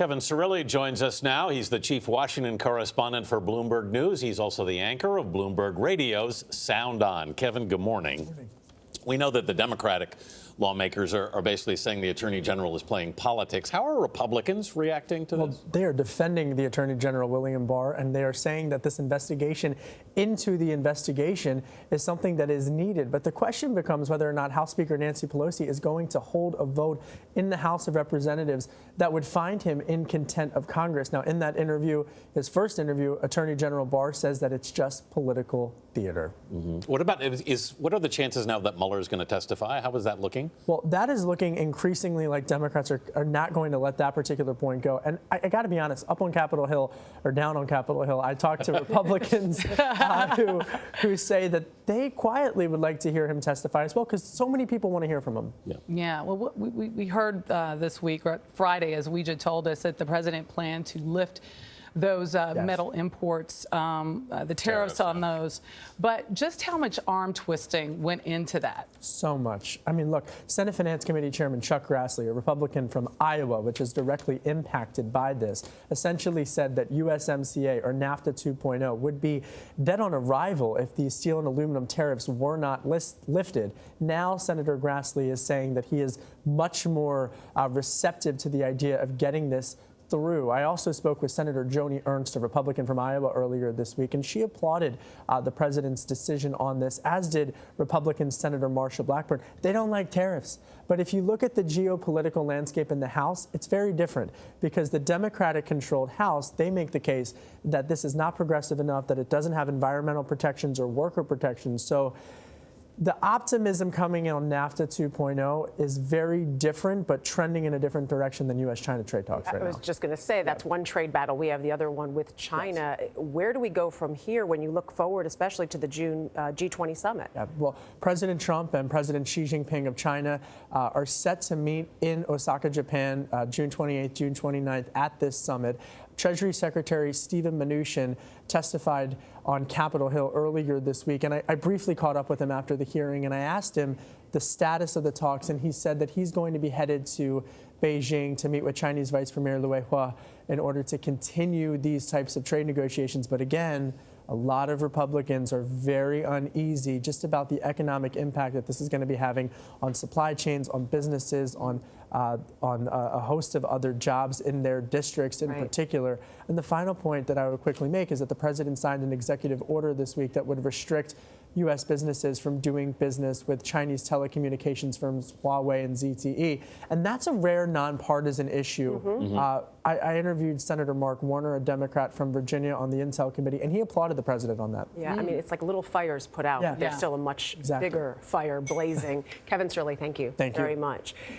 Kevin Cirilli joins us now. He's the chief Washington correspondent for Bloomberg News. He's also the anchor of Bloomberg Radio's Sound On. Kevin, good morning. Good morning. We know that the Democratic lawmakers are basically saying the Attorney General is playing politics. How are Republicans reacting to this? They are defending the Attorney General WIlliam Barr, and they are saying that this investigation into the investigation is something that is needed. But the question becomes whether or not House Speaker Nancy Pelosi is going to hold a vote in the House of Representatives that would find him in contempt of Congress. Now, in that interview, his first interview, Attorney General Barr says that it's just political theater. What about what are the chances now that Mueller is going to testify? How is that looking? Well, that is looking increasingly like Democrats are not going to let that particular point go. And I got to be honest, up on Capitol Hill or down on Capitol Hill, I talked to Republicans who say that they quietly would like to hear him testify as well, because so many people want to hear from him. Yeah. Well, we heard this week, or Friday, as Ouija told us, that the president planned to lift those metal imports, the tariffs on those. But just how much arm twisting went into that? So much. I mean, look, Senate Finance Committee Chairman Chuck Grassley, a Republican from Iowa, which is directly impacted by this, essentially said that USMCA or NAFTA 2.0 would be dead on arrival if these steel and aluminum tariffs were not lifted. Now, Senator Grassley is saying that he is much more receptive to the idea of getting this through. I also spoke with Senator Joni Ernst, a Republican from Iowa, earlier this week, and she applauded the president's decision on this, as did Republican Senator Marsha Blackburn. They don't like tariffs. But if you look at the geopolitical landscape in the House, it's very different, because the Democratic-controlled House, they make the case that this is not progressive enough, that it doesn't have environmental protections or worker protections. So the optimism coming in on NAFTA 2.0 is very different, but trending in a different direction than U.S.-China trade talks right now. I was just going to say, that's one trade battle. We have the other one with China. Yes. Where do we go from here when you look forward, especially to the June G20 summit? Yeah, well, President Trump and President Xi Jinping of China are set to meet in Osaka, Japan, June 28th, June 29th at this summit. Treasury Secretary Steven Mnuchin testified on Capitol Hill earlier this week, and I briefly caught up with him after the hearing, and I asked him the status of the talks, and he said that he's going to be headed to Beijing to meet with Chinese Vice Premier Liu He in order to continue these types of trade negotiations. But again, a lot of Republicans are very uneasy just about the economic impact that this is going to be having on supply chains, on businesses, on a host of other jobs in their districts in particular. And the final point that I would quickly make is that the president signed an executive order this week that would restrict U.S. businesses from doing business with Chinese telecommunications firms Huawei and ZTE. And that's a rare nonpartisan issue. I interviewed Senator Mark Warner, a Democrat from Virginia, on the Intel Committee, and he applauded the president on that. Yeah, I mean, it's like little fires put out. There's still a much bigger fire blazing. Kevin Cirilli, thank you very much.